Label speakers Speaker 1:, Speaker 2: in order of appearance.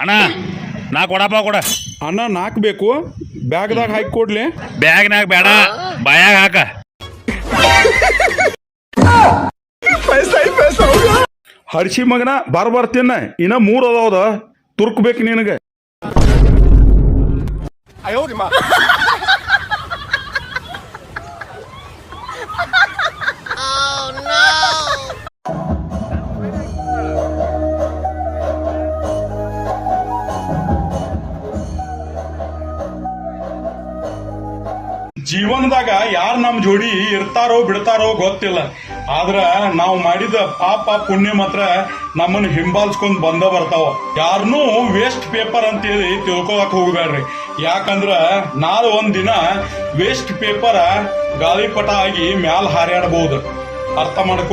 Speaker 1: ಅಣ್ಣ ನಾ ಕೊಡಪ್ಪ ಕೊಡ.
Speaker 2: ಅಣ್ಣ 4 ಬೇಕು, ಬ್ಯಾಗ್ದಾಗ ಹಾಕಿ ಕೊಡ್ಲಿ.
Speaker 1: ಬ್ಯಾಗ್ನಾಗ ಬೇಡ, ಬಾಯಾಗ ಹಾಕ.
Speaker 2: ಹರ್ಷಿ ಮಗನ ಬರ್ತೀನ, ಇನ್ನ 3 ಅದಾವದ, ತುರ್ಕ್ಬೇಕು ನಿನಗೆ. ಜೀವನದಾಗ ಯಾರು ನಮ್ ಜೋಡಿ ಇರ್ತಾರೋ ಬಿಡ್ತಾರೋ ಗೊತ್ತಿಲ್ಲ, ಆದ್ರ ನಾವು ಮಾಡಿದ ಪಾಪ ಪುಣ್ಯ ಮಾತ್ರ ನಮ್ಮನ್ನ ಹಿಂಬಾಲಿಸ್ಕೊಂಡ್ ಬಂದ ಬರ್ತಾವ. ಯಾರನ್ನೂ ವೇಸ್ಟ್ ಪೇಪರ್ ಅಂತೇಳಿ ತಿಳ್ಕೊಳಕ್ ಹೋಗ್ಬೇಡ್ರಿ. ಯಾಕಂದ್ರ ನಾಳೆ ಒಂದ್ ದಿನ ವೇಸ್ಟ್ ಪೇಪರ್ ಗಾಳಿಪಟ ಆಗಿ ಮ್ಯಾಲ ಹಾರ್ಯಾಡಬಹುದು. ಅರ್ಥ ಮಾಡ್ಕೊ.